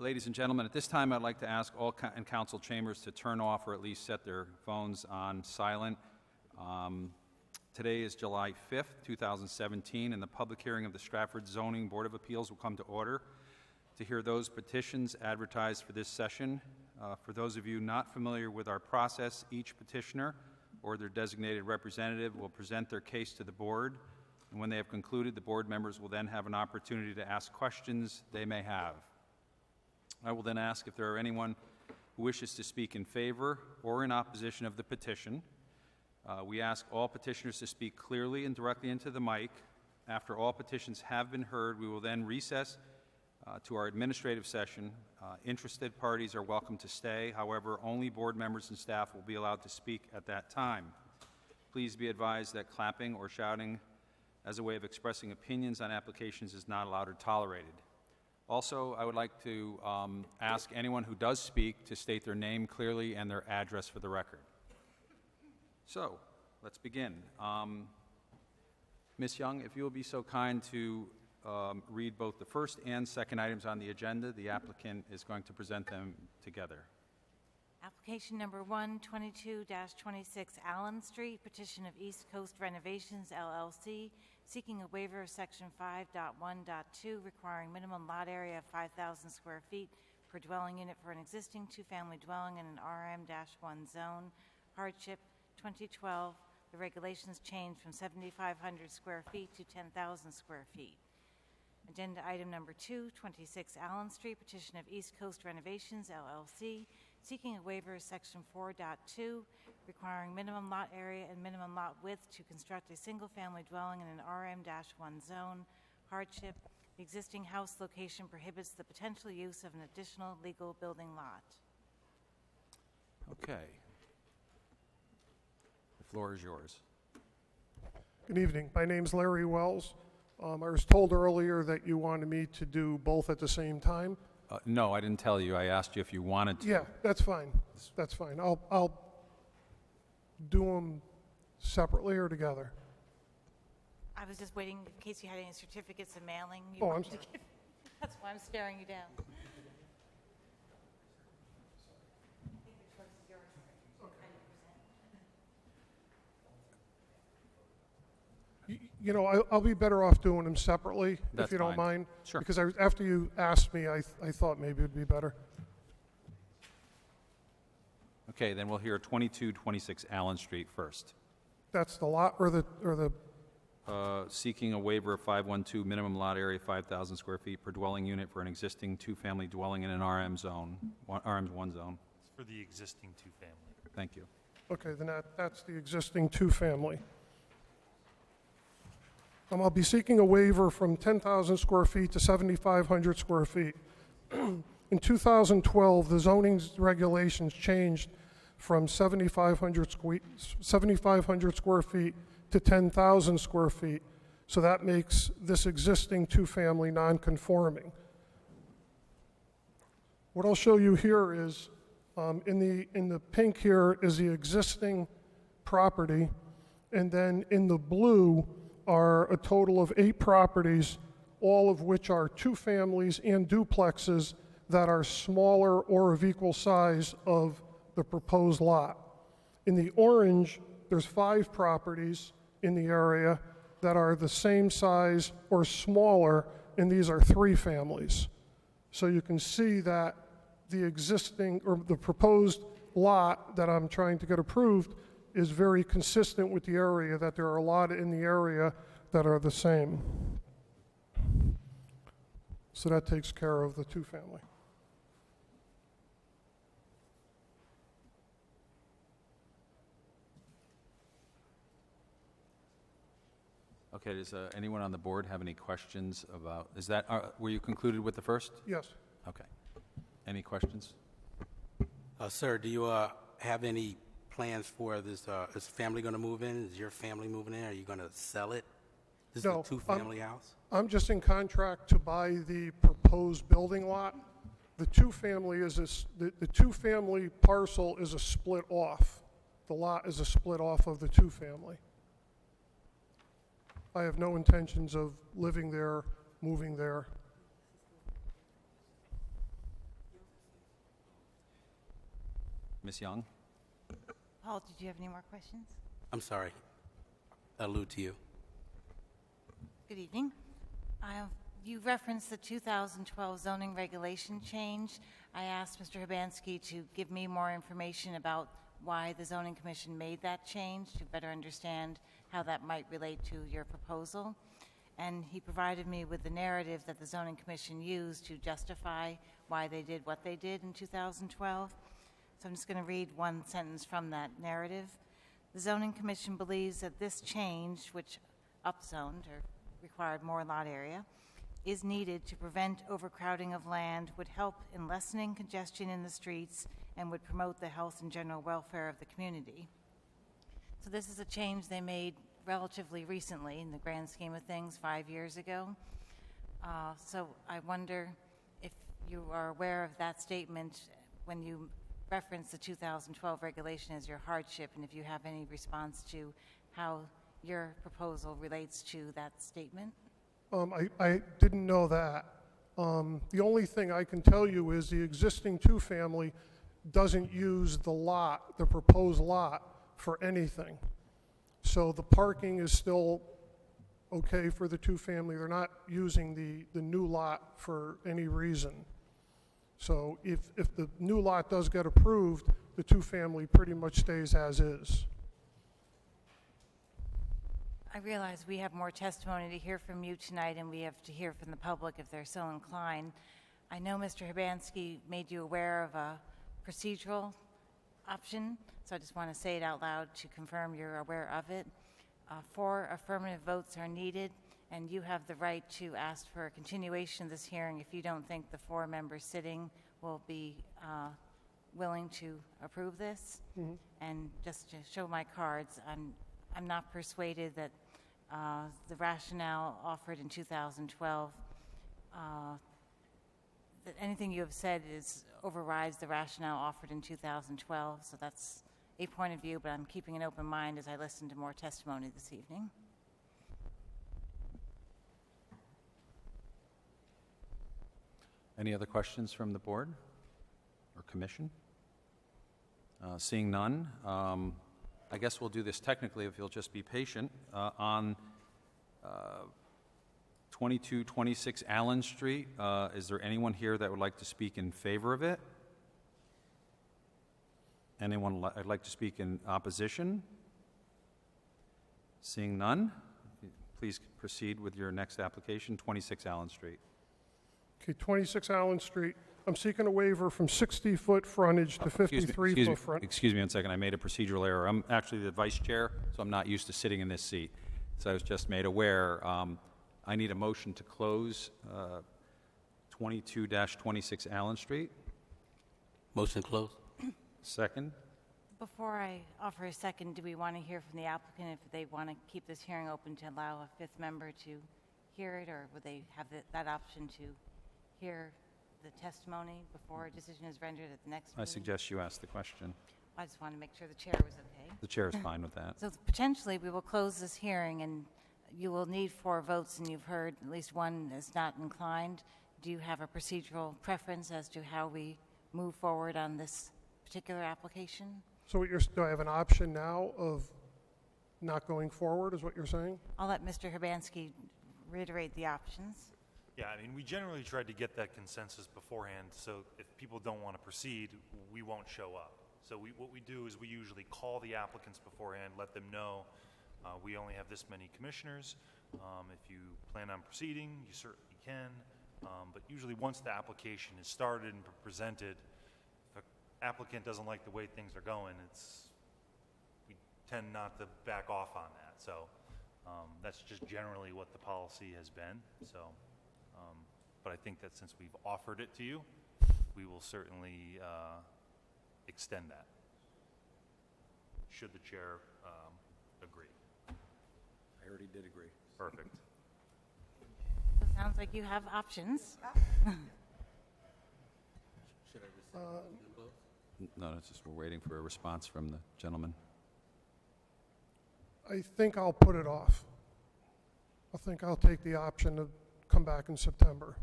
Ladies and gentlemen, at this time, I'd like to ask all in council chambers to turn off or at least set their phones on silent. Today is July 5th, 2017, and the public hearing of the Stratford Zoning Board of Appeals will come to order to hear those petitions advertised for this session. For those of you not familiar with our process, each petitioner or their designated representative will present their case to the board, and when they have concluded, the board members will then have an opportunity to ask questions they may have. I will then ask if there are anyone who wishes to speak in favor or in opposition of the petition. We ask all petitioners to speak clearly and directly into the mic. After all petitions have been heard, we will then recess to our administrative session. Interested parties are welcome to stay. However, only board members and staff will be allowed to speak at that time. Please be advised that clapping or shouting as a way of expressing opinions on applications is not allowed or tolerated. Also, I would like to ask anyone who does speak to state their name clearly and their address for the record. So, let's begin. Ms. Young, if you will be so kind to read both the first and second items on the agenda, the applicant is going to present them together. Application number 122-26 Allen Street, petition of East Coast Renovations, LLC, seeking a waiver of section 5.1.2, requiring minimum lot area of 5,000 square feet per dwelling unit for an existing two-family dwelling in an RM-1 zone. Hardship 2012, the regulations changed from 7,500 square feet to 10,000 square feet. Agenda item number 2, 26 Allen Street, petition of East Coast Renovations, LLC, seeking a waiver of section 4.2, requiring minimum lot area and minimum lot width to construct a single-family dwelling in an RM-1 zone. Hardship, the existing house location prohibits the potential use of an additional legal building lot. Okay. The floor is yours. Good evening. My name's Larry Wells. I was told earlier that you wanted me to do both at the same time. No, I didn't tell you. I asked you if you wanted to. Yeah, that's fine. That's fine. I'll do them separately or together. I was just waiting in case you had any certificates of mailing. Oh, I'm sorry. That's why I'm staring you down. You know, I'll be better off doing them separately, That's if you don't fine. mind. Sure. Because after you asked me, I thought maybe it would be better. Okay, then we'll hear 2226 Allen Street first. That's the lot or the Seeking a waiver of 512 minimum lot area, 5,000 square feet per dwelling unit for an existing two-family dwelling in an RM zone, RM1 zone. It's for the existing two-family. Thank you. Okay, then that's the existing two-family. I'll be seeking a waiver from 10,000 square feet to 7,500 square feet. In 2012, the zoning regulations changed from 7,500 square feet to 10,000 square feet. So that makes this existing two-family non-conforming. What I'll show you here is, in the pink here is the existing property, and then in the blue are a total of 8 properties, all of which are two families and duplexes that are smaller or of equal size of the proposed lot. In the orange, there's 5 properties in the area that are the same size or smaller, and these are 3 families. So you can see that the existing or the proposed lot that I'm trying to get approved is very consistent with the area, that there are a lot in the area that are the same. So that takes care of the two-family. Okay, does anyone on the board have any questions about, is that, were you concluded with the first? Yes. Okay. Any questions? Sir, do you have any plans for this? Is family going to move in? Is your family moving in? Are you going to sell it? This No, is a two-family house? I'm just in contract to buy the proposed building lot. The two-family the two-family parcel is a split off. The lot is a split off of the two-family. I have no intentions of living there, moving there. Ms. Young? Paul, did you have any more questions? I'm sorry. Allude to you. Good evening. You referenced the 2012 zoning regulation change. I asked Mr. Hibansky to give me more information about why the zoning commission made that change to better understand how that might relate to your proposal. And he provided me with the narrative that the zoning commission used to justify why they did what they did in 2012. So I'm just going to read one sentence from that narrative. The zoning commission believes that this change, which upzoned or required more lot area, is needed to prevent overcrowding of land, would help in lessening congestion in the streets, and would promote the health and general welfare of the community. So this is a change they made relatively recently in the grand scheme of things, 5 years ago. So I wonder if you are aware of that statement when you reference the 2012 regulation as your hardship, and if you have any response to how your proposal relates to that statement. I didn't know that. The only thing I can tell you is the existing two-family doesn't use the lot, the proposed lot, for anything. So the parking is still okay for the two-family. They're not using the new lot for any reason. So if the new lot does get approved, the two-family pretty much stays as is. I realize we have more testimony to hear from you tonight, and we have to hear from the public if they're so inclined. I know Mr. Hibansky made you aware of a procedural option, so I just want to say it out loud to confirm you're aware of it. 4 affirmative votes are needed, and you have the right to ask for a continuation of this hearing if you don't think the 4 members sitting will be willing to approve this. Mm-hmm. And just to show my cards, I'm not persuaded that the rationale offered in 2012, that anything you have said overrides the rationale offered in 2012, so that's a point of view, but I'm keeping an open mind as I listen to more testimony this evening. Any other questions from the board or commission? Seeing none, I guess we'll do this technically if you'll just be patient. On 2226 Allen Street, is there anyone here that would like to speak in favor of it? Anyone would like to speak in opposition? Seeing none, please proceed with your next application, 26 Allen Street. Okay, 26 Allen Street. I'm seeking a waiver from 60-foot frontage to 53-foot frontage. Excuse me 1 second. I made a procedural error. I'm actually the vice chair, so I'm not used to sitting in this seat. So I was just made aware. I need a motion to close 22-26 Allen Street. Motion closed. Second. Before I offer a second, do we want to hear from the applicant if they want to keep this hearing open to allow a 5th member to hear it, or would they have that option to hear the testimony before a decision is rendered at the next meeting? I suggest you ask the question. I just want to make sure the chair was okay. The chair is fine with that. So potentially, we will close this hearing, and you will need 4 votes, and you've heard at least one is not inclined. Do you have a procedural preference as to how we move forward on this particular application? So do I have an option now of not going forward, is what you're saying? I'll let Mr. Hibansky reiterate the options. Yeah, I mean, we generally tried to get that consensus beforehand, so if people don't want to proceed, we won't show up. So what we do is we usually call the applicants beforehand, let them know we only have this many commissioners. If you plan on proceeding, you certainly can. But usually once the application is started and presented, if an applicant doesn't like the way things are going, we tend not to back off on that. So that's just generally what the policy has been. So, but I think that since we've offered it to you, we will certainly extend that, should the chair agree. I already did agree. Perfect. So it sounds like you have options. Should I receive No, it's just we're waiting for a response from the gentleman. I think I'll put it off. I think I'll take the option to come back in September.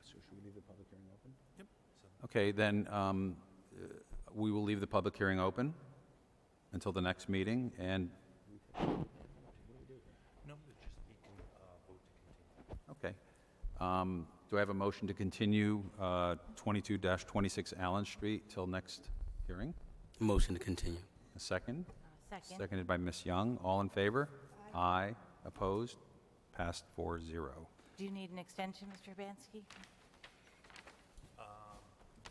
So should we leave the public hearing open? Yep. Okay, then we will leave the public hearing open until the next meeting, and, No, it's just you can vote to continue. okay. Do I have a motion to continue 22-26 Allen Street till next hearing? Motion to continue. A second? Second. Seconded by Ms. Young. All in favor? Aye. Opposed? Passed 4-0. Do you need an extension, Mr. Urbanski?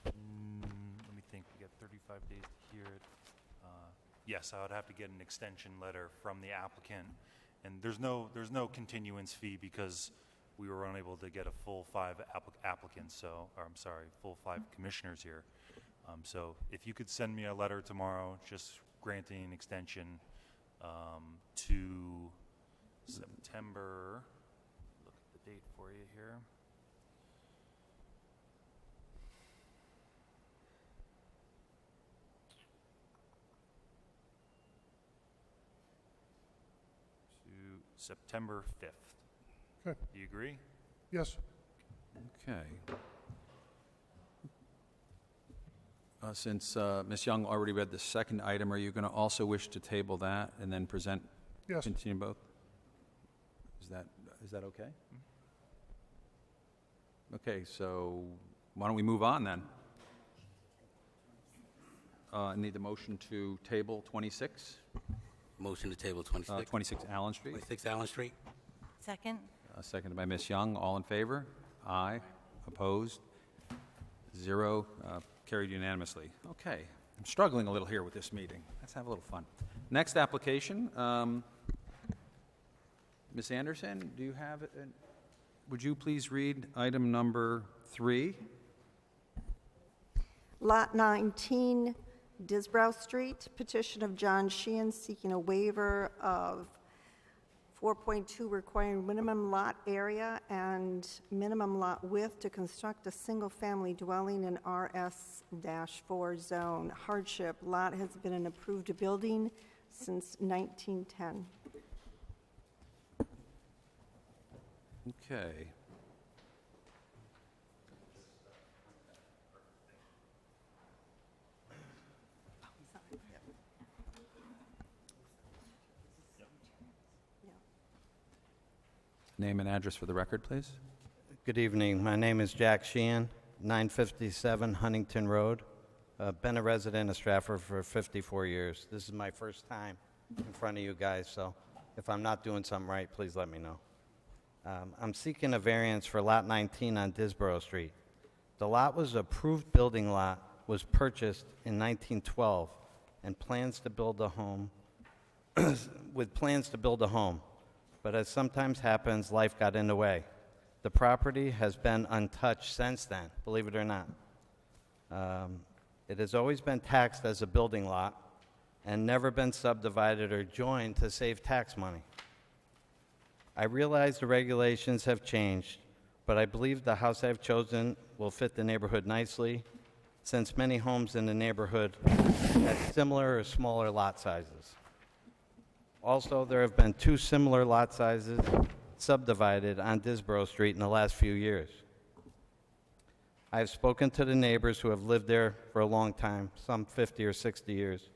Let me think, we got 35 days to hear it. Yes, I would have to get an extension letter from the applicant, and there's no continuance fee because we were unable to get a full 5 applicants, full 5 commissioners here. So if you could send me a letter tomorrow, just granting an extension to September, look at the date for you here. To September 5th. Okay. Do you agree? Yes. Okay. Since Ms. Young already read the second item, are you going to also wish to table that and then present? Yes. Continue both? Is that okay? Okay, so why don't we move on then? I need the motion to table 26, Motion to table 26. 26 Allen Street. 26 Allen Street. Second. Seconded by Ms. Young. All in favor? Aye. Opposed? 0. Carried unanimously. Okay. I'm struggling a little here with this meeting. Let's have a little fun. Next application. Ms. Anderson, do you have it? Would you please read item number 3? Lot 19, Disbrow Street, petition of John Sheehan seeking a waiver of 4.2 requiring minimum lot area and minimum lot width to construct a single-family dwelling in RS-4 zone. Hardship, lot has been an approved building since 1910. Okay. Name and address for the record, please. Good evening. My name is Jack Sheehan, 957 Huntington Road. Been a resident of Stratford for 54 years. This is my first time in front of you guys, so if I'm not doing something right, please let me know. I'm seeking a variance for Lot 19 on Disbrow Street. The lot was approved building lot, was purchased in 1912, and plans to build a home, with plans to build a home. But as sometimes happens, life got in the way. The property has been untouched since then, believe it or not. It has always been taxed as a building lot and never been subdivided or joined to save tax money. I realize the regulations have changed, but I believe the house I've chosen will fit the neighborhood nicely, since many homes in the neighborhood have similar or smaller lot sizes. Also, there have been 2 similar lot sizes subdivided on Disbrow Street in the last few years. I have spoken to the neighbors who have lived there for a long time, some 50 or 60 years,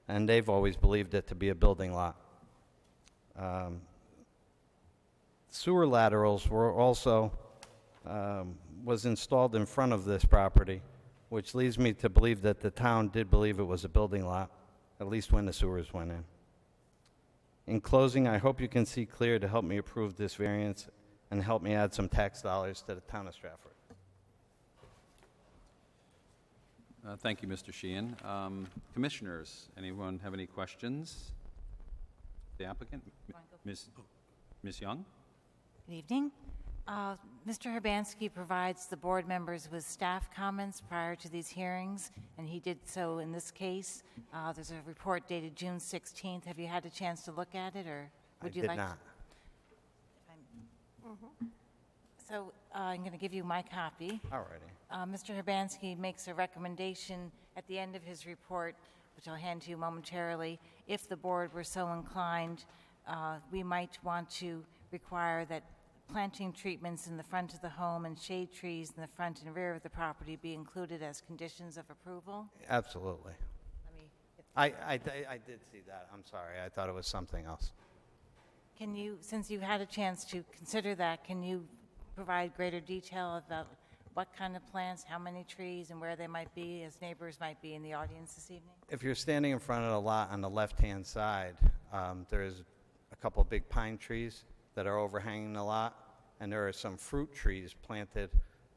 and they've always believed it to be a building lot. Sewer laterals were also was installed in front of this property, which leads me to believe that the town did believe it was a building lot, at least when the sewers went in. In closing, I hope you can see clear to help me approve this variance and help me add some tax dollars to the town of Stratford. Thank you, Mr. Sheehan. Commissioners, anyone have any questions? The applicant? Ms. Young? Good evening. Mr. Urbanski provides the board members with staff comments prior to these hearings, and he did so in this case. There's a report dated June 16th. Have you had a chance to look at it, or would you like? I did not. So I'm going to give you my copy. All righty. Mr. Urbanski makes a recommendation at the end of his report, which I'll hand to you momentarily. If the board were so inclined, we might want to require that planting treatments in the front of the home and shade trees in the front and rear of the property be included as conditions of approval? Absolutely. Let me get- I did see that. I'm sorry. I thought it was something else. Can you, since you had a chance to consider that, can you provide greater detail about what kind of plants, how many trees, and where they might be, as neighbors might be in the audience this evening? If you're standing in front of the lot on the left-hand side, there's a couple of big pine trees that are overhanging the lot, and there are some fruit trees planted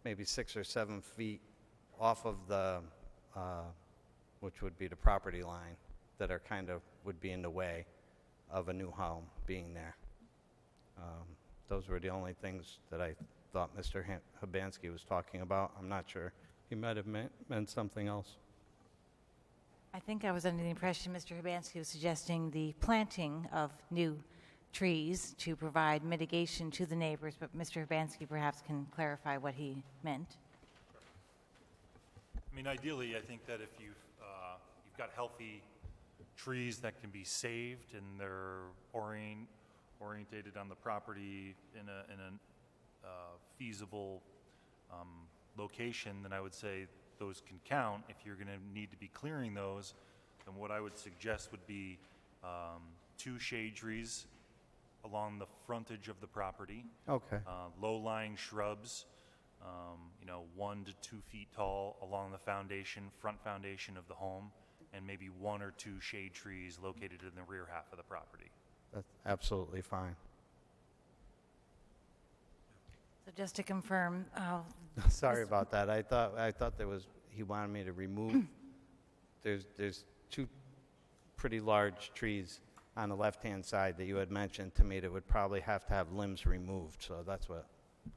maybe 6 or 7 feet off of the, which would be the property line, that are kind of, would be in the way of a new home being there. Those were the only things that I thought Mr. Hibansky was talking about. I'm not sure. He might have meant something else. I think I was under the impression Mr. Hibansky was suggesting the planting of new trees to provide mitigation to the neighbors, but Mr. Hibansky perhaps can clarify what he meant. I mean, ideally, I think that if you've got healthy trees that can be saved and they're orientated on the property in a feasible location, then I would say those can count. If you're going to need to be clearing those, then what I would suggest would be 2 shade trees along the frontage of the property, Okay. low-lying shrubs, 1 to 2 feet tall along the front foundation of the home, and maybe 1 or 2 shade trees located in the rear half of the property. That's absolutely fine. So just to confirm, Sorry about that. I thought there was, he wanted me to remove, there's 2 pretty large trees on the left-hand side that you had mentioned to me that would probably have to have limbs removed, so that's what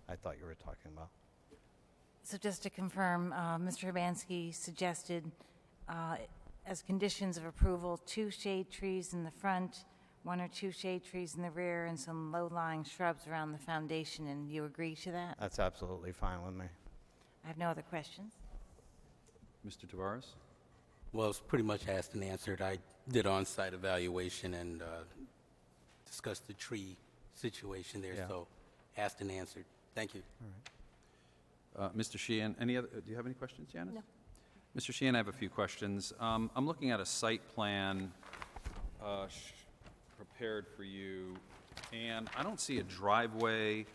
I thought you were talking about. so just to confirm, Mr. Hibansky suggested as conditions of approval, 2 shade trees in the front, 1 or 2 shade trees in the rear, and some low-lying shrubs around the foundation, and you agree to that? That's absolutely fine with me. I have no other questions. Mr. Tavares? Well, it's pretty much asked and answered. I did on-site evaluation and discussed the tree situation there, Yeah. so asked and answered. Thank you. Mr. Sheehan, do you have any questions, Janice? No. Mr. Sheehan, I have a few questions. I'm looking at a site plan prepared for you, and I don't see a driveway.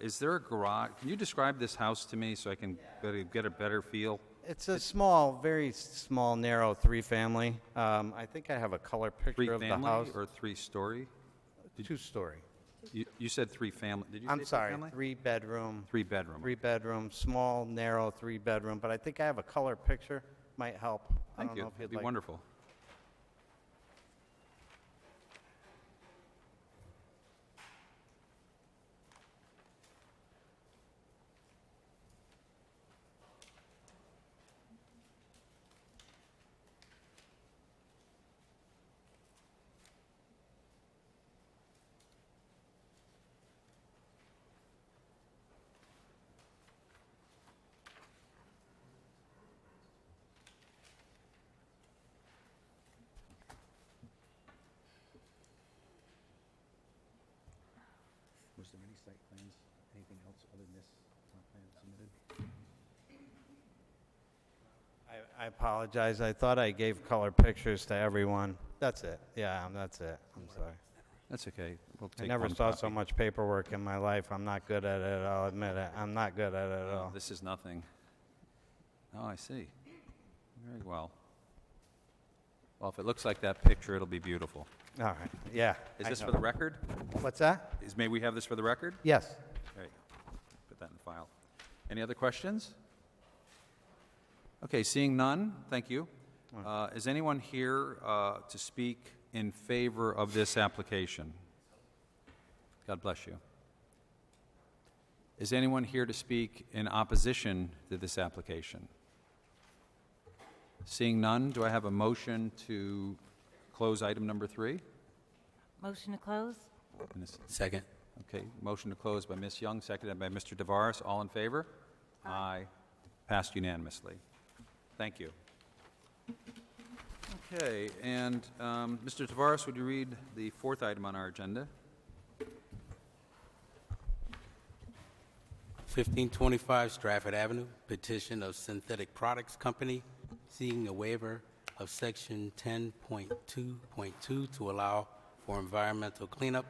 Is there a garage? Can you describe this house to me so I can get a better feel? It's a small, very small, narrow 3-family. I think I have a color picture of the house. 3-family or 3-story? 2-story. You said 3-family. Did you say I'm sorry, 3-family? 3-bedroom. 3-bedroom. 3-bedroom, small, narrow 3-bedroom, but I think I have a color picture. Might help. I Thank don't you. know if That'd you'd be like. wonderful. Was there any site plans, anything else other than this plan submitted? I apologize. I thought I gave color pictures to everyone. That's it. Yeah, that's it. I'm sorry. That's okay. We'll I take never one saw so copy. much paperwork in my life. I'm not good at it. I'll admit it. I'm not good at it at all. This is nothing. Oh, I see. Very well. Well, if it looks like that picture, it'll be beautiful. All right. Yeah. Is I this know. for the record? What's that? May we have this for the record? Yes. There you go. Put that in the file. Any other questions? Okay, seeing none, thank you. Is anyone here to speak in favor of this application? God bless you. Is anyone here to speak in opposition to this application? Seeing none, do I have a motion to close item number 3? Motion to close? Second. Okay, motion to close by Ms. Young, seconded by Mr. Tavares. All in favor? Aye. Passed unanimously. Thank you. Okay, and Mr. Tavares, would you read the 4th item on our agenda? 1525 Stratford Avenue, petition of Synthetic Products Company seeking a waiver of Section 10.2.2 to allow for environmental cleanup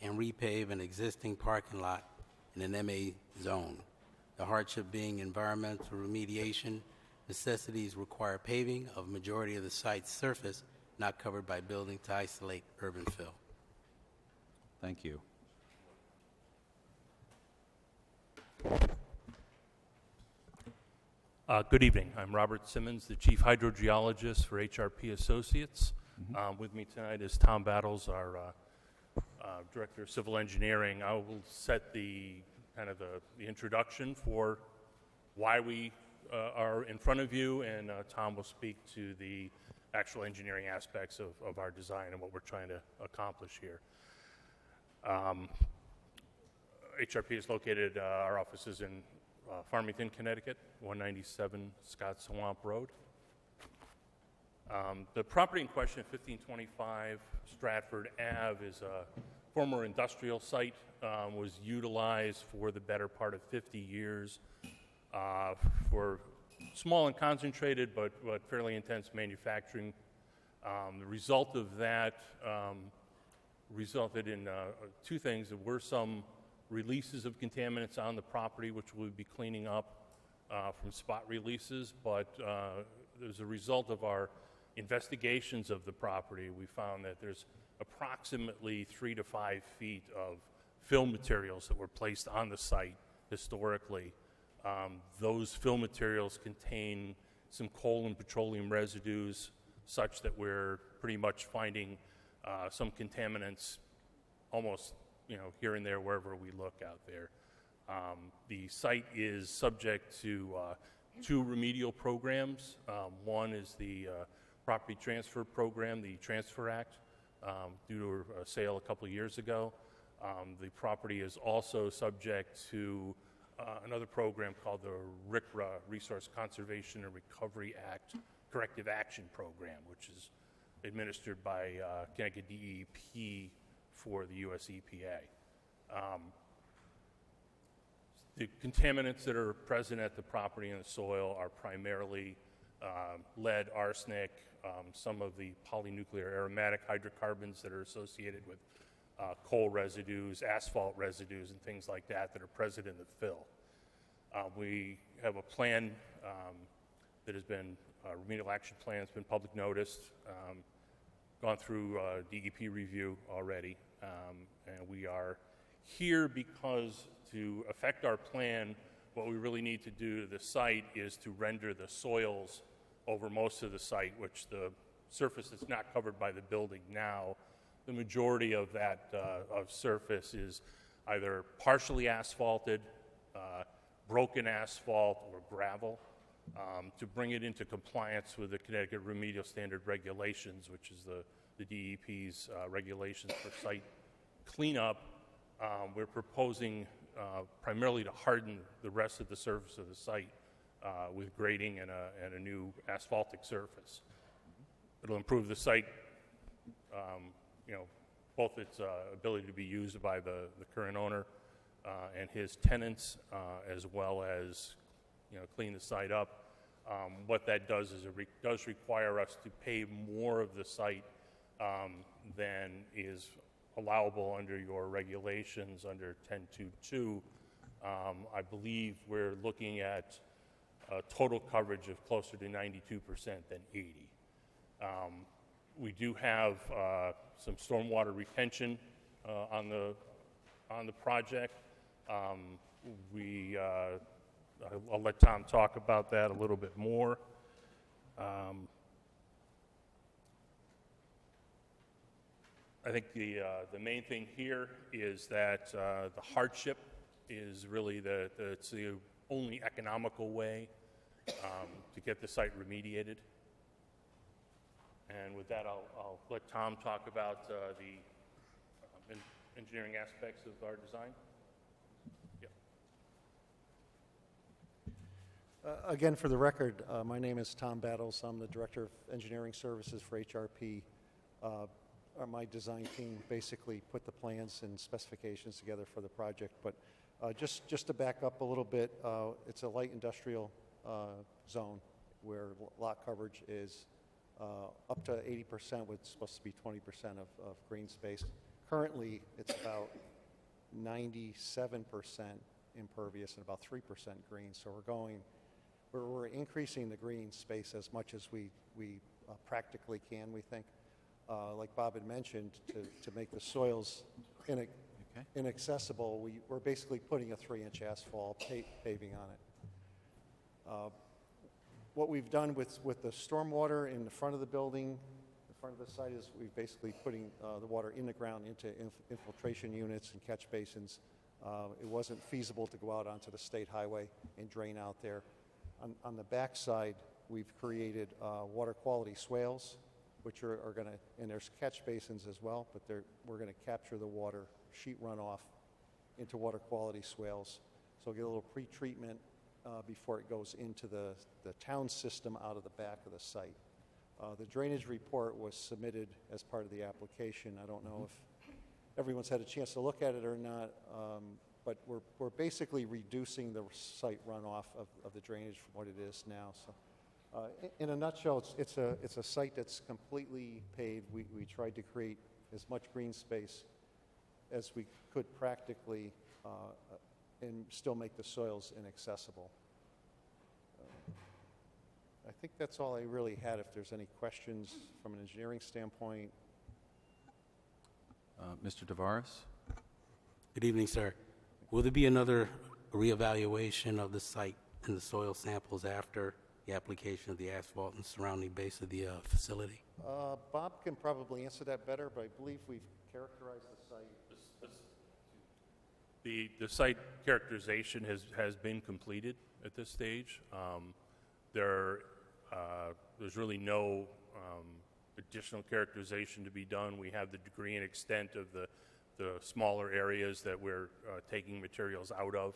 and repave an existing parking lot in an MA zone. The hardship being environmental remediation necessities require paving of majority of the site's surface not covered by building to isolate urban fill. Thank you. Good evening. I'm Robert Simmons, the Chief Hydrogeologist for HRP Associates. With me tonight is Tom Battles, our Director of Civil Engineering. I will set the kind of the introduction for why we are in front of you, and Tom will speak to the actual engineering aspects of our design and what we're trying to accomplish here. HRP is located, our office is in Farmington, Connecticut, 197 Scott Swamp Road. The property in question, 1525 Stratford Ave, is a former industrial site, was utilized for the better part of 50 years for small and concentrated but fairly intense manufacturing. The result of that resulted in two things. There were some releases of contaminants on the property, which we'll be cleaning up from spot releases, but as a result of our investigations of the property, we found that there's approximately 3 to 5 feet of fill materials that were placed on the site historically. Those fill materials contain some coal and petroleum residues such that we're pretty much finding some contaminants almost here and there wherever we look out there. The site is subject to 2 remedial programs. One is the Property Transfer Program, the Transfer Act, due to a sale a couple of years ago. The property is also subject to another program called the RCRA, Resource Conservation and Recovery Act Corrective Action Program, which is administered by Connecticut DEP for the US EPA. The contaminants that are present at the property and the soil are primarily lead, arsenic, some of the polynuclear aromatic hydrocarbons that are associated with coal residues, asphalt residues, and things like that that are present in the fill. We have a plan that has been, remedial action plan has been public noticed, gone through DEP review already, and we are here because to affect our plan, what we really need to do to the site is to render the soils over most of the site, which the surface is not covered by the building now. The majority of that of surface is either partially asphalted, broken asphalt, or gravel. To bring it into compliance with the Connecticut Remedial Standard Regulations, which is the DEP's regulations for site cleanup, we're proposing primarily to harden the rest of the surface of the site with grading and a new asphaltic surface. It'll improve the site, both its ability to be used by the current owner and his tenants, as well as clean the site up. What that does is it does require us to pave more of the site than is allowable under your regulations under 10.2.2. I believe we're looking at a total coverage of closer to 92% than 80%. We do have some stormwater retention on the project. I'll let Tom talk about that a little bit more. I think the main thing here is that the hardship is really it's the only economical way to get the site remediated. And with that, I'll let Tom talk about the engineering aspects of our design. Again, for the record, my name is Tom Battles. I'm the Director of Engineering Services for HRP. My design team basically put the plans and specifications together for the project, but Just to back up a little bit, it's a light industrial zone where lot coverage is up to 80%, with supposed to be 20% of green space. Currently, it's about 97% impervious and about 3% green. So we're increasing the green space as much as we practically can, we think. Like Bob had mentioned, to make the soils inaccessible, we're basically putting a 3-inch asphalt paving on it. What we've done with the stormwater in the front of the building, the front of the site, is we're basically putting the water in the ground into infiltration units and catch basins. It wasn't feasible to go out onto the state highway and drain out there. On the back side, we've created water quality swales, which are going to, and there's catch basins as well, but we're going to capture the water sheet runoff into water quality swales. So we'll get a little pre-treatment before it goes into the town system out of the back of the site. The drainage report was submitted as part of the application. I don't know if everyone's had a chance to look at it or not, but we're basically reducing the site runoff of the drainage from what it is now. So, in a nutshell, it's a site that's completely paved. We tried to create as much green space as we could practically and still make the soils inaccessible. I think that's all I really had. If there's any questions from an engineering standpoint. Mr. Tavares? Good evening, sir. Will there be another reevaluation of the site and the soil samples after the application of the asphalt and surrounding base of the facility? Bob can probably answer that better, but I believe we've characterized the site. The site characterization has been completed at this stage. There's really no additional characterization to be done. We have the degree and extent of the smaller areas that we're taking materials out of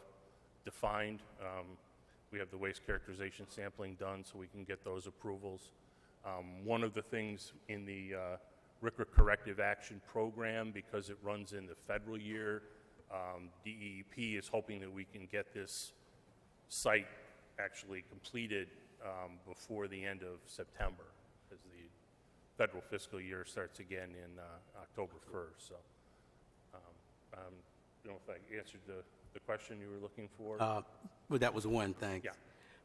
defined. We have the waste characterization sampling done so we can get those approvals. One of the things in the RCRA Corrective Action Program, because it runs in the federal year, DEP is hoping that we can get this site actually completed before the end of September, as the federal fiscal year starts again in October 1st. So I don't know if I answered the question you were looking for. Well, that was one, thanks. Yeah.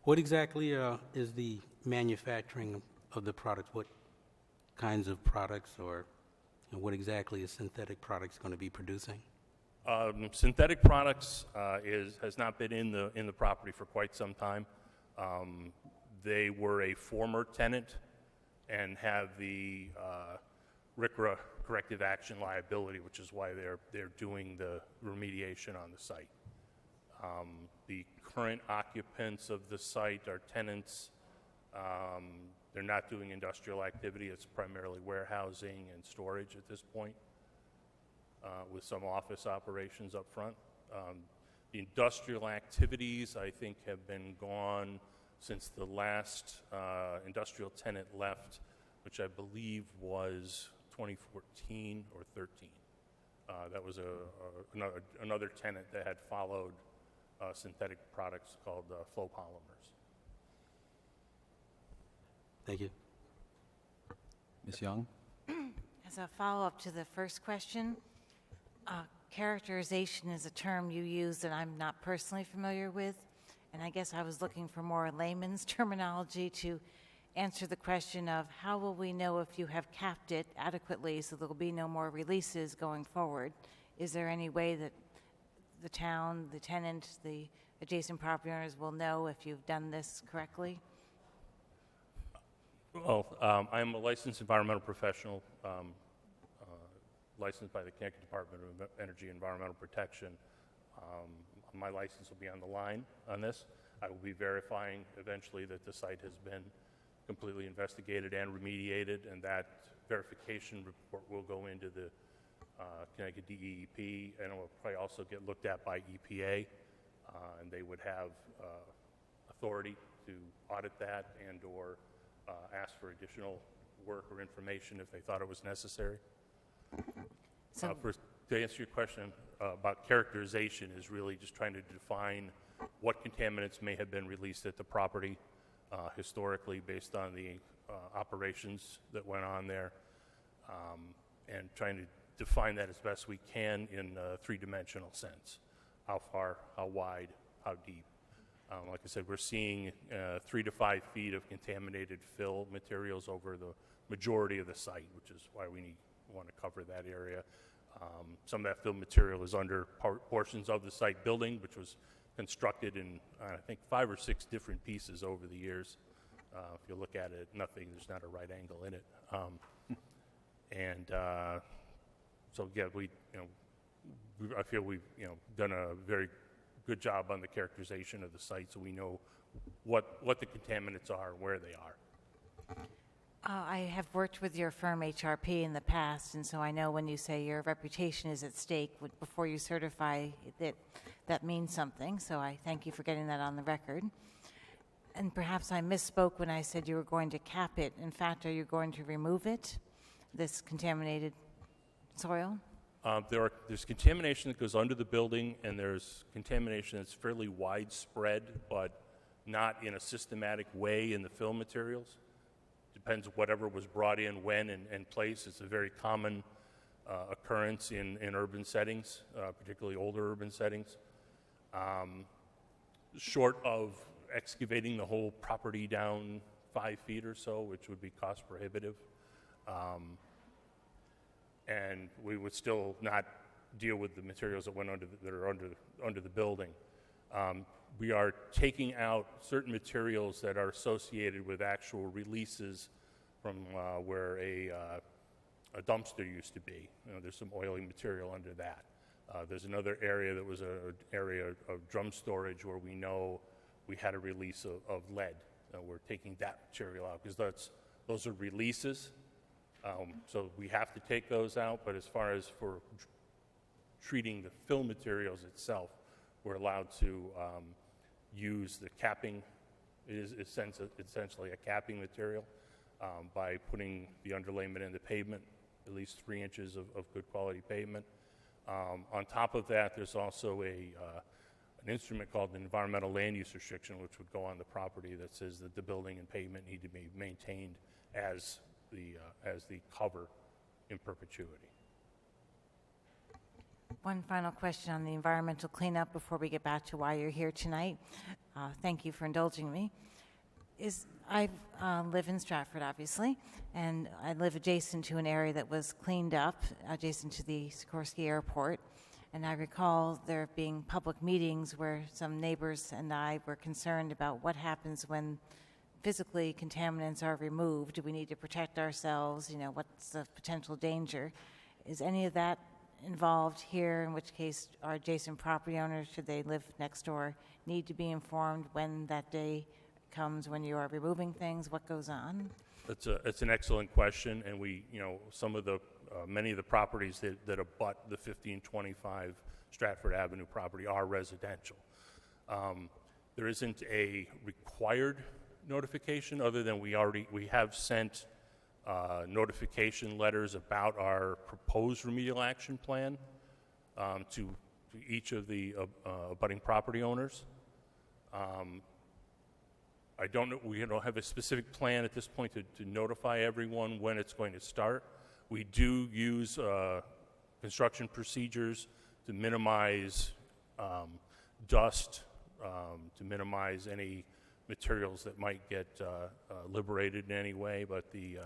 What exactly is the manufacturing of the products? What kinds of products, or what exactly is synthetic products going to be producing? Synthetic products has not been in the property for quite some time. They were a former tenant and have the RCRA corrective action liability, which is why they're doing the remediation on the site. The current occupants of the site are tenants. They're not doing industrial activity. It's primarily warehousing and storage at this point, with some office operations up front. The industrial activities, I think, have been gone since the last industrial tenant left, which I believe was 2014 or 13. That was another tenant that had followed synthetic products called flow polymers. Thank you. Ms. Young? As a follow-up to the first question, characterization is a term you use that I'm not personally familiar with, and I guess I was looking for more layman's terminology to answer the question of how will we know if you have capped it adequately so there will be no more releases going forward? Is there any way that the town, the tenant, the adjacent property owners will know if you've done this correctly? Well, I'm a licensed environmental professional, licensed by the Connecticut Department of Energy and Environmental Protection. My license will be on the line on this. I will be verifying eventually that the site has been completely investigated and remediated, and that verification report will go into the Connecticut DEP, and it will probably also get looked at by EPA, and they would have authority to audit that and or ask for additional work or information if they thought it was necessary. So, To answer your question about characterization is really just trying to define what contaminants may have been released at the property historically based on the operations that went on there, and trying to define that as best we can in a three-dimensional sense. How far, how wide, how deep. Like I said, we're seeing 3 to 5 feet of contaminated fill materials over the majority of the site, which is why we want to cover that area. Some of that fill material is under portions of the site building, which was constructed in, I think, 5 or 6 different pieces over the years. If you look at it, there's not a right angle in it. So yeah, I feel we've done a very good job on the characterization of the site, so we know what the contaminants are and where they are. I have worked with your firm HRP in the past, and so I know when you say your reputation is at stake before you certify that means something. So I thank you for getting that on the record. And perhaps I misspoke when I said you were going to cap it. In fact, are you going to remove it, this contaminated soil? There's contamination that goes under the building, and there's contamination that's fairly widespread, but not in a systematic way in the fill materials. Depends whatever was brought in when and place. It's a very common occurrence in urban settings, particularly older urban settings. Short of excavating the whole property down 5 feet or so, which would be cost prohibitive. And we would still not deal with the materials that went that are under the building. We are taking out certain materials that are associated with actual releases from where a dumpster used to be. There's some oily material under that. There's another area that was an area of drum storage where we know we had a release of lead. We're taking that material out because those are releases. So we have to take those out, but as far as for treating the fill materials itself, we're allowed to use the capping. It is essentially a capping material by putting the underlayment in the pavement, at least 3 inches of good quality pavement. On top of that, there's also an instrument called the environmental land use restriction, which would go on the property that says that the building and pavement need to be maintained as the cover in perpetuity. One final question on the environmental cleanup before we get back to why you're here tonight. Thank you for indulging me. I live in Stratford, obviously, and I live adjacent to an area that was cleaned up, adjacent to the Sikorsky Airport. And I recall there being public meetings where some neighbors and I were concerned about what happens when physically contaminants are removed. Do we need to protect ourselves? What's the potential danger? Is any of that involved here, in which case our adjacent property owners, should they live next door, need to be informed when that day comes when you are removing things? What goes on? It's an excellent question, and many of the properties that abut the 1525 Stratford Avenue property are residential. There isn't a required notification other than we have sent notification letters about our proposed remedial action plan to each of the abutting property owners. I don't know, we don't have a specific plan at this point to notify everyone when it's going to start. We do use construction procedures to minimize dust, to minimize any materials that might get liberated in any way, but the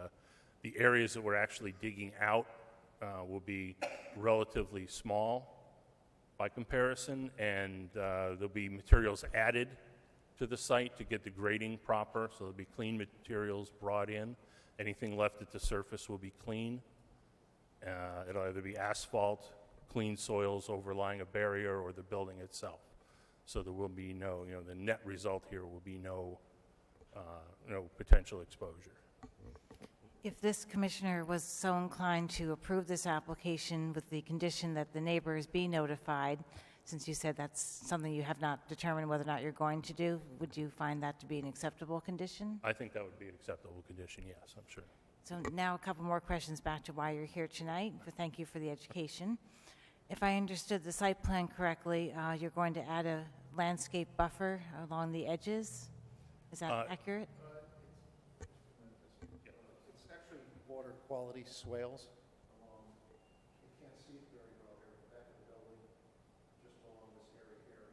areas that we're actually digging out will be relatively small by comparison, and there'll be materials added to the site to get the grading proper, so there'll be clean materials brought in. Anything left at the surface will be clean. It'll either be asphalt, clean soils overlying a barrier, or the building itself. So there will be the net result here will be no potential exposure. If this commissioner was so inclined to approve this application with the condition that the neighbors be notified, since you said that's something you have not determined whether or not you're going to do, would you find that to be an acceptable condition? I think that would be an acceptable condition, yes, I'm sure. So now a couple more questions back to why you're here tonight. Thank you for the education. If I understood the site plan correctly, you're going to add a landscape buffer along the edges? Is that accurate? It's actually water quality swales along, you can't see it very well here, at the back of the building, just along this area here.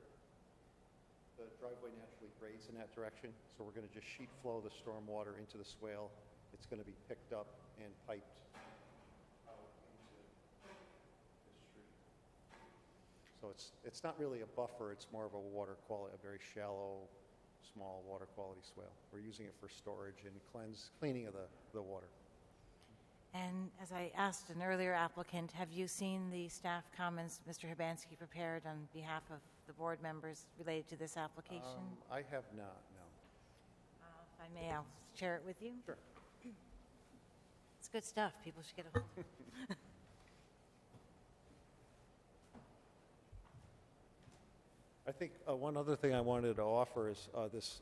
The driveway naturally grades in that direction, so we're gonna just sheet flow the storm water into the swale. It's gonna be picked up and piped out into the street. So it's not really a buffer, it's more of a water quality, a very shallow, small water quality swale. We're using it for storage and cleaning of the water. And as I asked an earlier applicant, have you seen the staff comments Mr. Hibansky prepared on behalf of the board members related to this application? I have not, no. If I may, I'll share it with you. Sure. It's good stuff. People should get a hold of it. I think one other thing I wanted to offer is this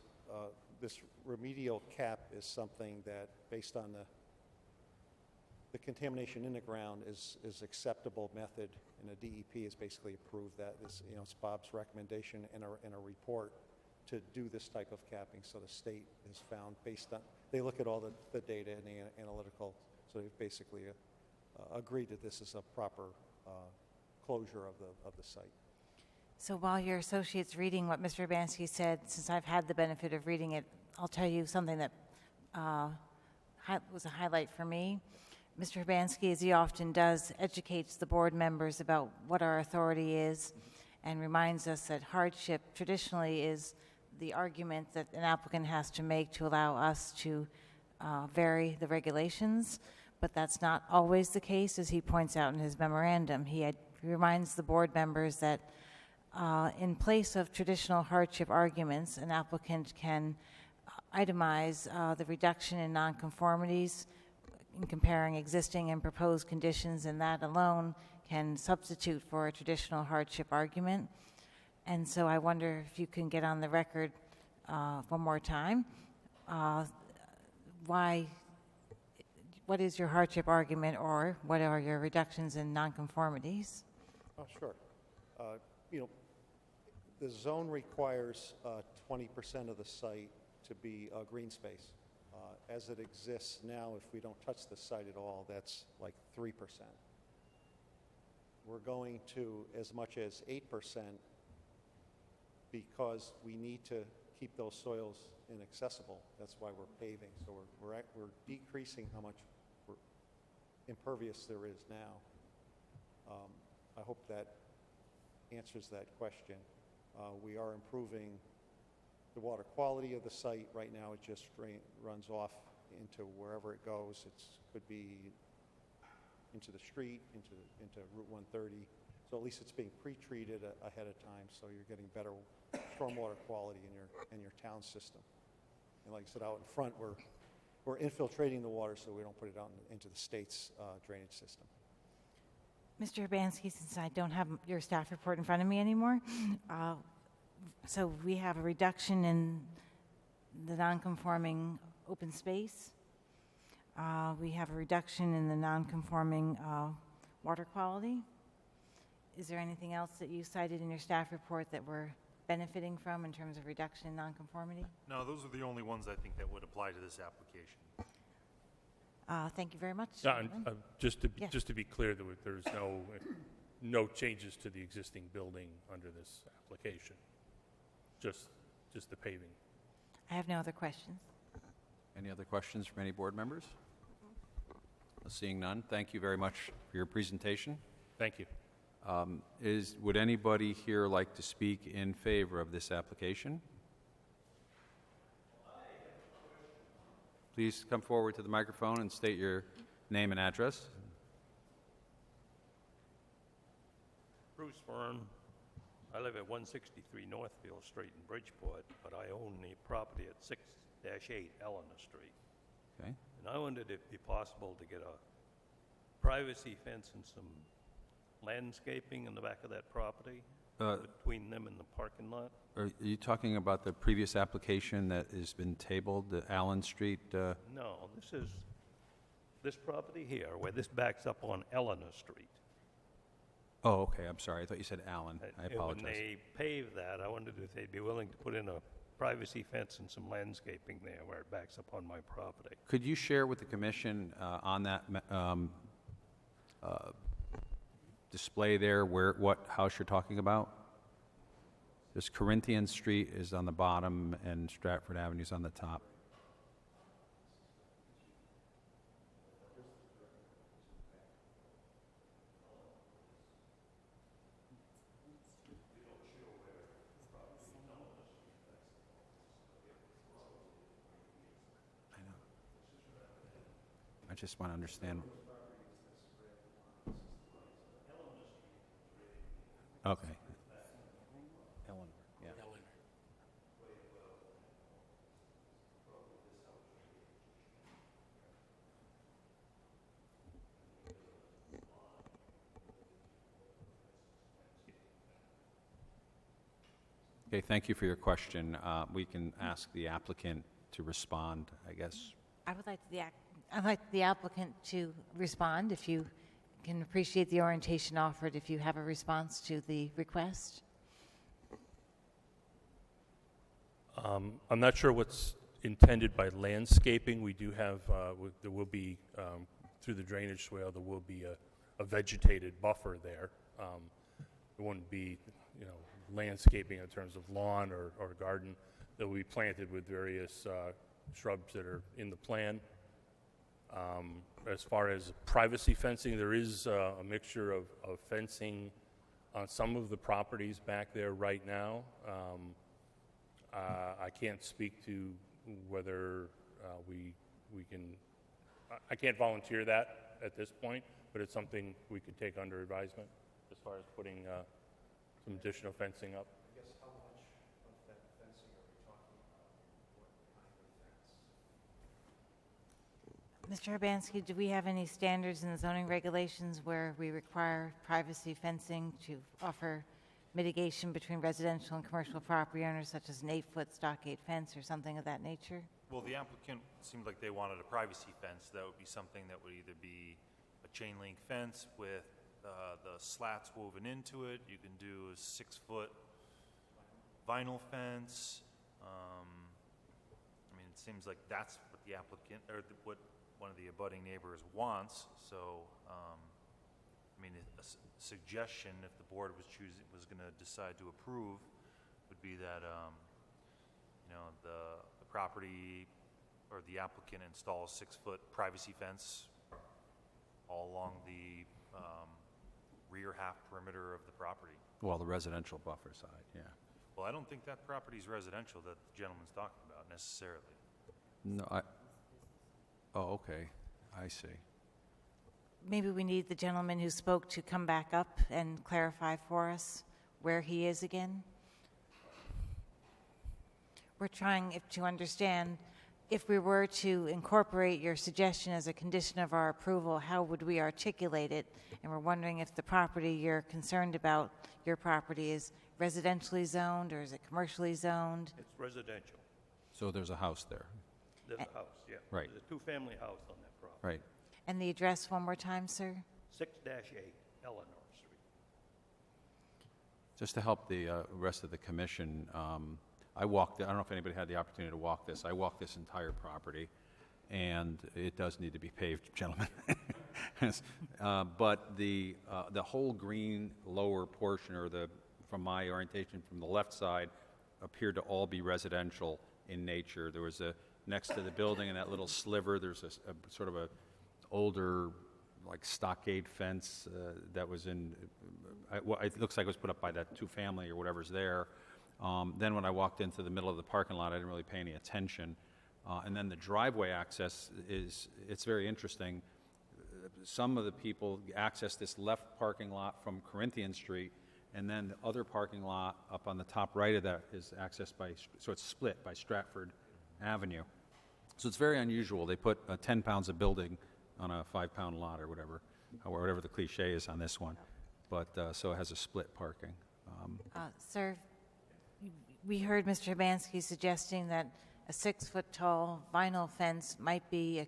remedial cap is something that, based on the contamination in the ground, is acceptable method, and the DEP has basically approved that. It's Bob's recommendation in a report to do this type of capping. So the state has found, based on, they look at all the data and the analytical, so they've basically agreed that this is a proper closure of the site. So while your associate's reading what Mr. Hibansky said, since I've had the benefit of reading it, I'll tell you something that was a highlight for me. Mr. Hibansky, as he often does, educates the board members about what our authority is and reminds us that hardship traditionally is the argument that an applicant has to make to allow us to vary the regulations, but that's not always the case, as he points out in his memorandum. He reminds the board members that in place of traditional hardship arguments, an applicant can itemize the reduction in nonconformities in comparing existing and proposed conditions, and that alone can substitute for a traditional hardship argument. And so I wonder if you can get on the record one more time. What is your hardship argument, or what are your reductions in nonconformities? Oh, sure. The zone requires 20% of the site to be green space. As it exists now, if we don't touch the site at all, that's like 3%. We're going to as much as 8% because we need to keep those soils inaccessible. That's why we're paving. So we're decreasing how much impervious there is now. I hope that answers that question. We are improving the water quality of the site. Right now it just runs off into wherever it goes. It could be into the street, into Route 130. So at least it's being pre-treated ahead of time, so you're getting better stormwater quality in your town system. And like I said, out in front, we're infiltrating the water so we don't put it out into the state's drainage system. Mr. Hibansky, since I don't have your staff report in front of me anymore, so we have a reduction in the non-conforming open space. We have a reduction in the non-conforming water quality. Is there anything else that you cited in your staff report that we're benefiting from in terms of reduction in nonconformity? No, those are the only ones I think that would apply to this application. Thank you very much. Don, just Yes. to be clear, there's no changes to the existing building under this application, just the paving. I have no other questions. Any other questions from any board members? Seeing none, thank you very much for your presentation. Thank you. Would anybody here like to speak in favor of this application? Please come forward to the microphone and state your name and address. Bruce Fern. I live at 163 Northfield Street in Bridgeport, but I own the property at 6-8 Eleanor Street. Okay. And I wondered if it'd be possible to get a privacy fence and some landscaping in the back of that property between them and the parking lot. Are you talking about the previous application that has been tabled, the Allen Street? No, this is this property here, where this backs up on Eleanor Street. Oh, okay, I'm sorry. I thought you said Allen. I And apologize. when they pave that, I wondered if they'd be willing to put in a privacy fence and some landscaping there where it backs up on my property. Could you share with the commission on that display there what house you're talking about? This Corinthian Street is on the bottom and Stratford Avenue is on the top. I know. I just want to understand. Okay. Eleanor, yeah. Okay, thank you for your question. We can ask the applicant to respond, I guess. I'd like the applicant to respond, if you can appreciate the orientation offered, if you have a response to the request. I'm not sure what's intended by landscaping. We do have, there will be, through the drainage swale, there will be a vegetated buffer there. There wouldn't be, landscaping in terms of lawn or garden that will be planted with various shrubs that are in the plan. As far as privacy fencing, there is a mixture of fencing on some of the properties back there right now. I can't speak to whether we can, I can't volunteer that at this point, but it's something we could take under advisement as far as putting some additional fencing up. I guess how much of that fencing are we talking about? What kind of fence? Mr. Urbanski, do we have any standards in the zoning regulations where we require privacy fencing to offer mitigation between residential and commercial property owners, such as an 8-foot stockade fence or something of that nature? Well, the applicant seemed like they wanted a privacy fence. That would be something that would either be a chain link fence with the slats woven into it. You can do a 6-foot vinyl fence. I mean, it seems like that's what the applicant, or what one of the abutting neighbors wants. So, I mean, a suggestion, if the board was going to decide to approve, would be that, the property or the applicant install a 6-foot privacy fence all along the rear half perimeter of the property. Well, the residential buffer side, yeah. Well, I don't think that property is residential that the gentleman's talking about necessarily. No, oh, okay, I see. Maybe we need the gentleman who spoke to come back up and clarify for us where he is again. We're trying to understand, if we were to incorporate your suggestion as a condition of our approval, how would we articulate it? And we're wondering if the property you're concerned about, your property, is residentially zoned or is it commercially zoned? It's residential. So there's a house there, There's a house, yeah. Right. There's a two-family house on that property. right? And the address one more time, sir? 6-8 Eleanor Street. Just to help the rest of the commission, I don't know if anybody had the opportunity to walk this. I walked this entire property, and it does need to be paved, gentlemen. But the whole green lower portion, or from my orientation from the left side, appeared to all be residential in nature. There was next to the building in that little sliver, there's a sort of a older, like, stockade fence that was it looks like it was put up by that two-family or whatever's there. Then when I walked into the middle of the parking lot, I didn't really pay any attention. And then the driveway access it's very interesting. Some of the people access this left parking lot from Corinthian Street, and then the other parking lot up on the top right of that is accessed so it's split by Stratford Avenue. So it's very unusual. They put 10 pounds of building on a 5-pound lot or whatever the cliche is on this one. But so it has a split parking. Sir, we heard Mr. Urbanski suggesting that a 6-foot-tall vinyl fence might be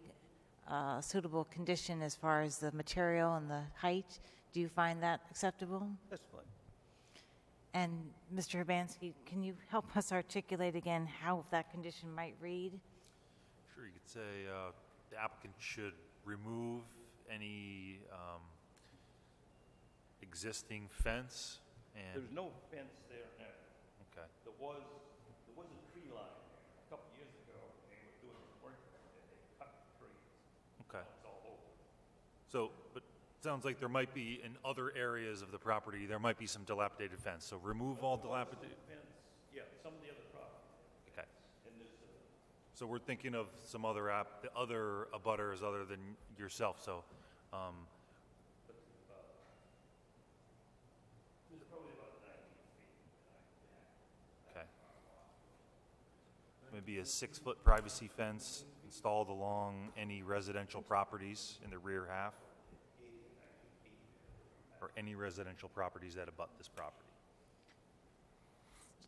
a suitable condition as far as the material and the height. Do you find that acceptable? That's fine. And Mr. Urbanski, can you help us articulate again how that condition might read? Sure, you could say the applicant should remove any existing fence and... There's no fence there now. Okay. There was a tree line a couple years ago, and they were doing work there, and they cut the trees. Okay. Now it's all over. So, but it sounds like there might be, in other areas of the property, there might be some dilapidated fence. So remove all dilapidated... Fence, yeah, some of the other property. Okay. And there's, So we're thinking of some other the other abutters other than yourself, so, there's probably about 90 feet. okay. Maybe a 6-foot privacy fence installed along any residential properties in the rear half? Or any residential properties that abut this property?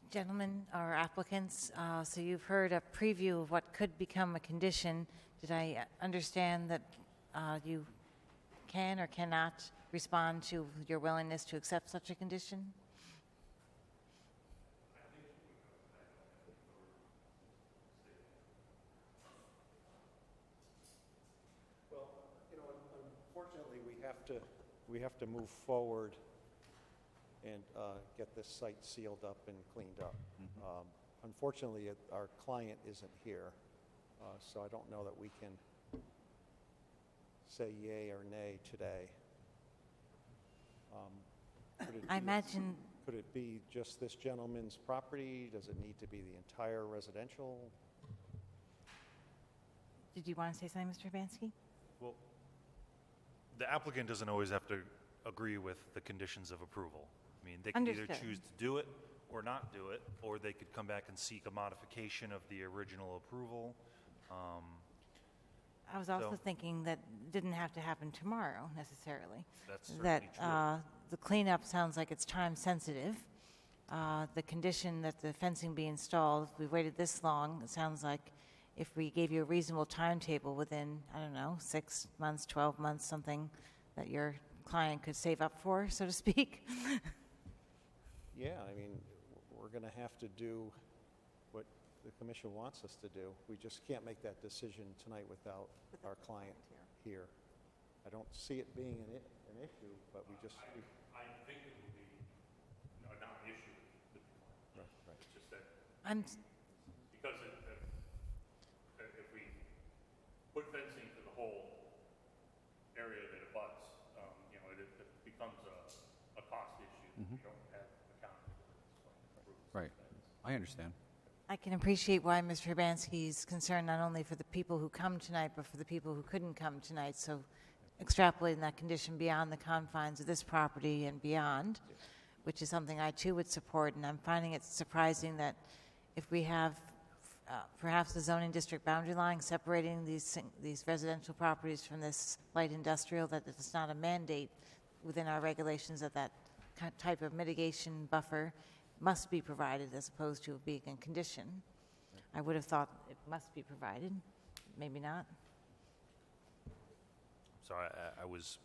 Gentlemen, or applicants, so you've heard a preview of what could become a condition. Did I understand that you can or cannot respond to your willingness to accept such a condition? Well, unfortunately, we have to move forward and get this site sealed up and cleaned up. Unfortunately, our client isn't here, so I don't know that we can say yay or nay today. Could it be just this gentleman's property? Does it need to be the entire residential? Did you want to say something, Mr. Urbanski? Well, the applicant doesn't always have to agree with the conditions of approval. I mean, they can either Understood. choose to do it or not do it, or they could come back and seek a modification of the original approval. I was also So- thinking that didn't have to happen tomorrow necessarily. That's That certainly true. the cleanup sounds like it's time sensitive. The condition that the fencing be installed, if we waited this long, it sounds like if we gave you a reasonable timetable within, I don't know, 6 months, 12 months, something that your client could save up for, so to speak. Yeah, I mean, we're going to have to do what the commission wants us to do. We just can't make that decision tonight without our client here. I don't see it being an issue, but we just... I think it would be a non-issue. Right. It's just that, I'm, because if we put fencing to the whole area that abuts, it becomes a cost issue. We don't have accounting for this. Right. I understand. I can appreciate why Mr. Urbanski's concerned not only for the people who come tonight, but for the people who couldn't come tonight. So extrapolating that condition beyond the confines of this property and beyond, which is something I too would support. And I'm finding it surprising that if we have perhaps the zoning district boundary line separating these residential properties from this light industrial, that it's not a mandate within our regulations that that type of mitigation buffer must be provided as opposed to being a condition. I would have thought it must be provided, maybe not. Sorry, I was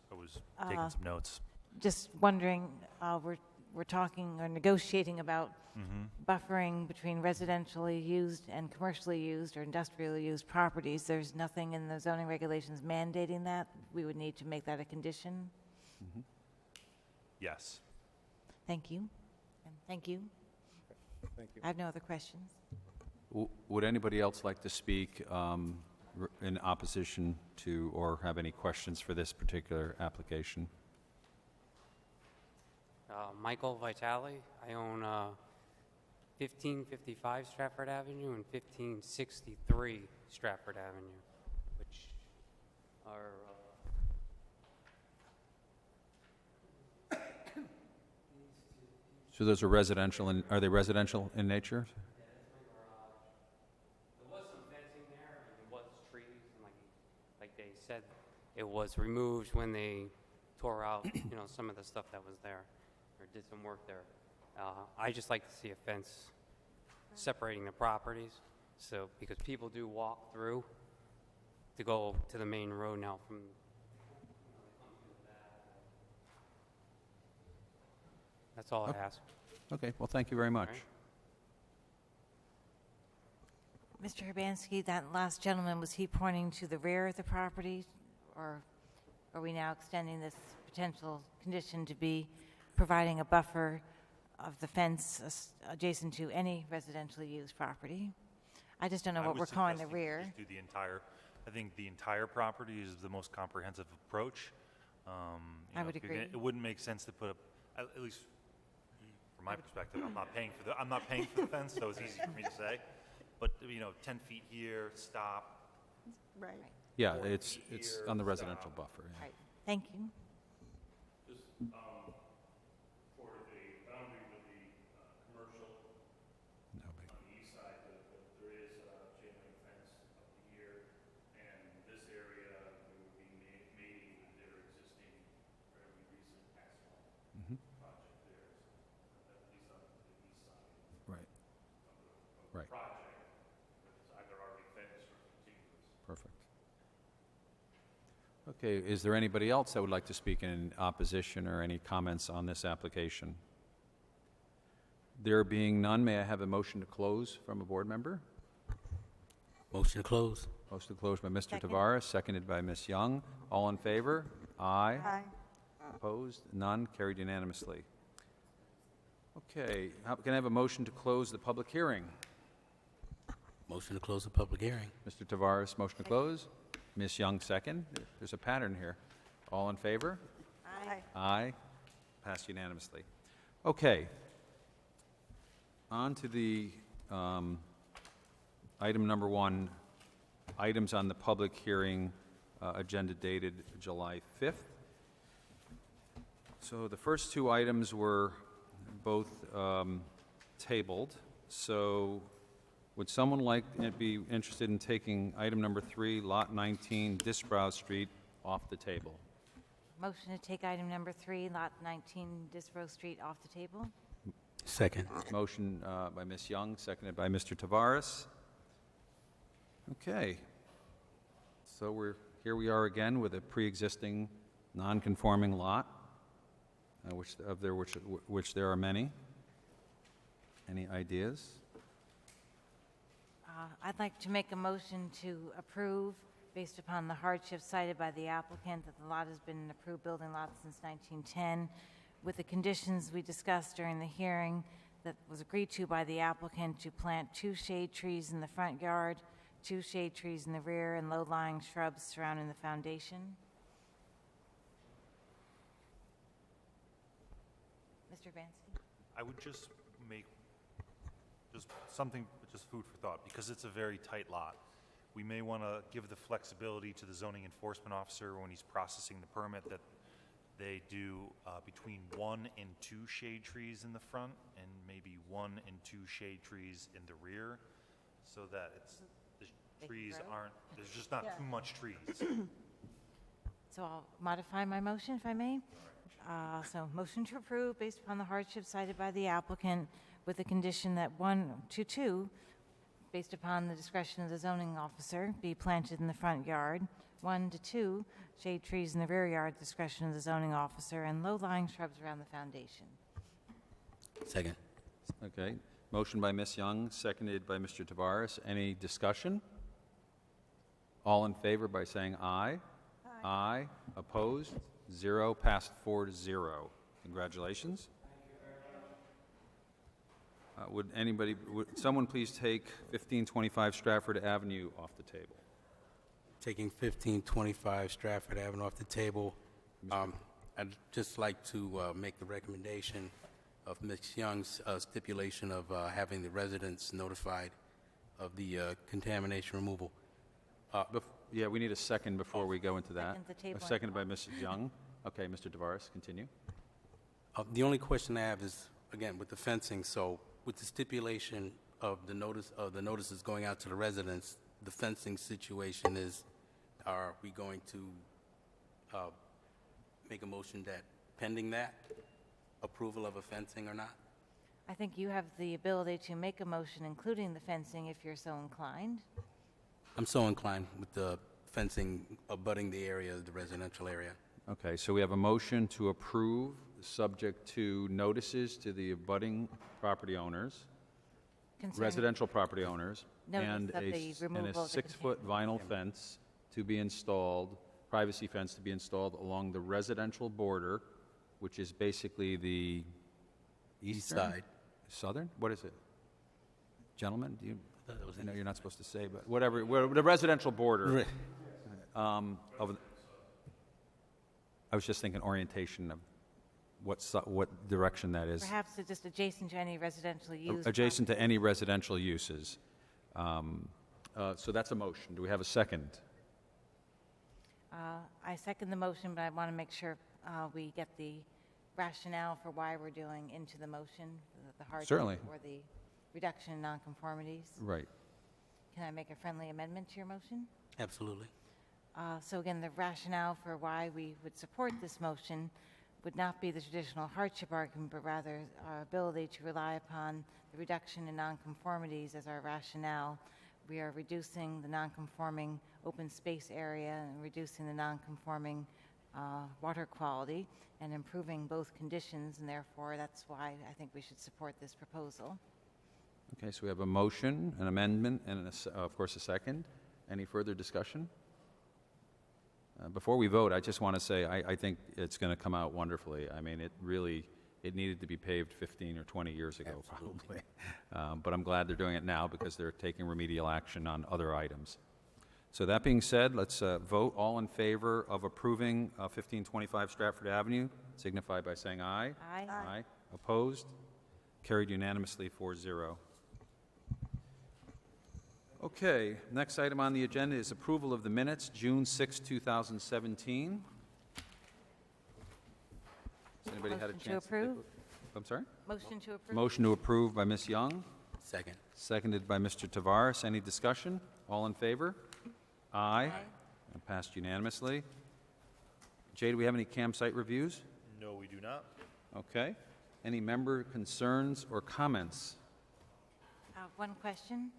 taking some notes. Just wondering, we're talking or negotiating about buffering between residentially used and commercially used or industrially used properties. There's nothing in the zoning regulations mandating that. We would need to make that a condition. Yes. Thank you. And thank you. Thank you. I have no other questions. Would anybody else like to speak in opposition to or have any questions for this particular application? Michael Vitale. I own 1555 Stratford Avenue and 1563 Stratford Avenue, which are So those are residential, and are they residential in nature? there was some fencing there, and there was trees, and like they said, it was removed when they tore out, some of the stuff that was there, or did some work there. I just like to see a fence separating the properties, so because people do walk through to go to the main road now from. That's all I ask. Okay, well, thank you very much. Mr. Urbanski, that last gentleman, was he pointing to the rear of the property? Or are we now extending this potential condition to be providing a buffer of the fence adjacent to any residentially used property? I just don't know I what was we're calling the suggesting rear. just do the entire, I think the entire property is the most comprehensive approach. I would agree. It wouldn't make sense to put up, at least from my perspective, I'm not paying for the fence, so it's easy for me to say. But, 10 feet here, stop. Right. Yeah, 40 it's feet on the here, residential stop. buffer. Yeah. Right, thank you. Just for the boundary with the commercial No big. on the east side, there is a chain link fence up to here, and this area we would be mating with their existing fairly recent asphalt Mhm. project there, so at least on the east side Right, of the right, project, it's either already fenced or contiguous. perfect. Okay, is there anybody else that would like to speak in opposition or any comments on this application? There being none, may I have a motion to close from a board member? Motion to close. Motion to close by Mr. Second. Tavares, seconded by Ms. Young. All in favor? Aye. Aye. Opposed? None. Carried unanimously. Okay, can I have a motion to close the public hearing? Motion to close the public hearing. Mr. Tavares, motion to close. Ms. Young, second. There's a pattern here. All in favor? Aye. Aye. Passed unanimously. Okay. On to the item number 1, items on the public hearing agenda dated July 5th. So the first 2 items were both tabled. So would someone be interested in taking item number 3, Lot 19, Disbrow Street, off the table? Motion to take item number 3, Lot 19, Disbrow Street, off the table. Second. Motion by Ms. Young, seconded by Mr. Tavares. Okay. So here we are again with a pre-existing non-conforming lot, which there are many. Any ideas? I'd like to make a motion to approve, based upon the hardship cited by the applicant, that the lot has been an approved building lot since 1910, with the conditions we discussed during the hearing that was agreed to by the applicant to plant 2 shade trees in the front yard, 2 shade trees in the rear, and low-lying shrubs surrounding the foundation. Mr. Urbanski? I would just make just food for thought, because it's a very tight lot. We may want to give the flexibility to the zoning enforcement officer when he's processing the permit that they do between 1 and 2 shade trees in the front and maybe 1 and 2 shade trees in the rear, so that the trees aren't, there's just not too much trees. So I'll modify my motion, if I may. So motion to approve based upon the hardship cited by the applicant, with the condition that 1 to 2, based upon the discretion of the zoning officer, be planted in the front yard. 1 to 2, shade trees in the rear yard, discretion of the zoning officer, and low-lying shrubs around the foundation. Second. Okay. Motion by Ms. Young, seconded by Mr. Tavares. Any discussion? All in favor by saying aye. Aye. Aye. Opposed? 0. Passed 4-0. Congratulations. Would someone please take 1525 Stratford Avenue off the table? Taking 1525 Stratford Avenue off the table, I'd just like to make the recommendation of Ms. Young's stipulation of having the residents notified of the contamination removal. Yeah, we need a second before we go into that. Second the table. Seconded by Mrs. Young. Okay, Mr. Tavares, continue. The only question I have is, again, with the fencing, so with the stipulation of the notices going out to the residents, the fencing situation is, are we going to make a motion that pending that, approval of a fencing or not? I think you have the ability to make a motion including the fencing if you're so inclined. I'm so inclined with the fencing abutting the area, the residential area. Okay, so we have a motion to approve subject to notices to the abutting property owners, Concerning- residential property owners, Notice and of the and removal a of the 6-foot vinyl fence to be installed, privacy fence to be installed along the residential border, which is basically the East eastern? side. Southern? What is it? Gentlemen, do you, thought that was I know you're not supposed to say, but whatever, the residential border of, I was just thinking orientation of what direction that is. Perhaps it's just adjacent to any residential use. Adjacent to any residential uses. So that's a motion. Do we have a second? I second the motion, but I want to make sure we get the rationale for why we're doing into the motion, the hardship Certainly. or the reduction in nonconformities. Right. Can I make a friendly amendment to your motion? Absolutely. So again, the rationale for why we would support this motion would not be the traditional hardship argument, but rather our ability to rely upon the reduction in nonconformities as our rationale. We are reducing the nonconforming open space area and reducing the nonconforming water quality and improving both conditions, and therefore that's why I think we should support this proposal. Okay, so we have a motion, an amendment, and of course a second. Any further discussion? Before we vote, I just want to say I think it's going to come out wonderfully. I mean, it needed to be paved 15 or 20 years ago, probably. But I'm glad they're doing it now because they're taking remedial action on other items. So that being said, let's vote. All in favor of approving 1525 Stratford Avenue, signify by saying aye. Aye. Aye. Opposed? Carried unanimously 4-0. Okay, next item on the agenda is approval of the minutes, June 6, 2017. Has anybody had a Motion to chance? approve? I'm sorry? Motion to approve? Motion to approve by Ms. Young, Second. seconded by Mr. Tavares. Any discussion? All in favor? Aye. Aye. And passed unanimously. Jay, do we have any campsite reviews? No, we do not. Okay. Any member concerns or comments? One question.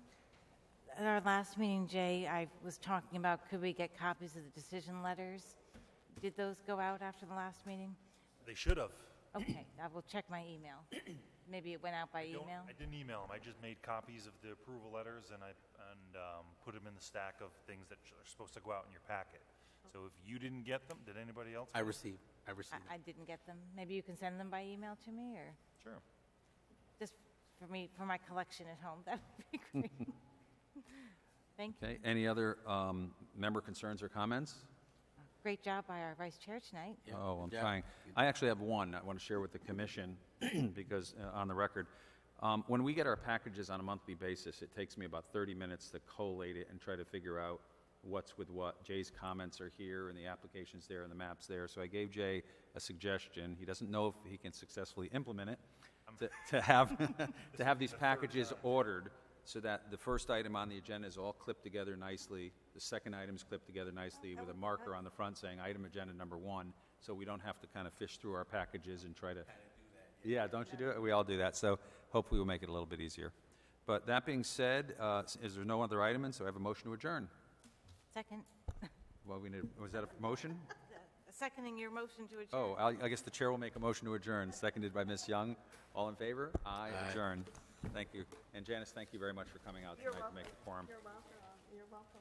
At our last meeting, Jay, I was talking about could we get copies of the decision letters? Did those go out after the last meeting? They should have. Okay, I will check my email. Maybe it went out by email? I didn't email them. I just made copies of the approval letters and put them in the stack of things that are supposed to go out in your packet. So if you didn't get them, did anybody else? I get them? received. I didn't get them. Maybe you can send them by email to me, or Sure. just for me, for my collection at home? That would be great. Thank you. Okay. Any other member concerns or comments? Great job by our vice chair tonight. Yeah, Oh, good I'm job. trying. I actually have one I want to share with the commission because on the record, when we get our packages on a monthly basis, it takes me about 30 minutes to collate it and try to figure out what's with what. Jay's comments are here and the application's there and the map's there. So I gave Jay a suggestion. He doesn't know if he can successfully implement it to have to have these packages ordered so that the first item on the agenda is all clipped together nicely. The second item is clipped together nicely with a marker on the front saying item agenda number 1, so we don't have to kind of fish through our packages and try to... Yeah, don't you do it? We all do that, so hopefully we'll make it a little bit easier. But that being said, is there no other item, so I have a motion to adjourn. Second. Well, was that a motion? Seconding your motion to adjourn. Oh, I guess the chair will make a motion to adjourn, seconded by Ms. Young. All in favor? Aye. Adjourn. Thank you. And Janice, thank you very much for coming out tonight to make the quorum. You're welcome. You're welcome.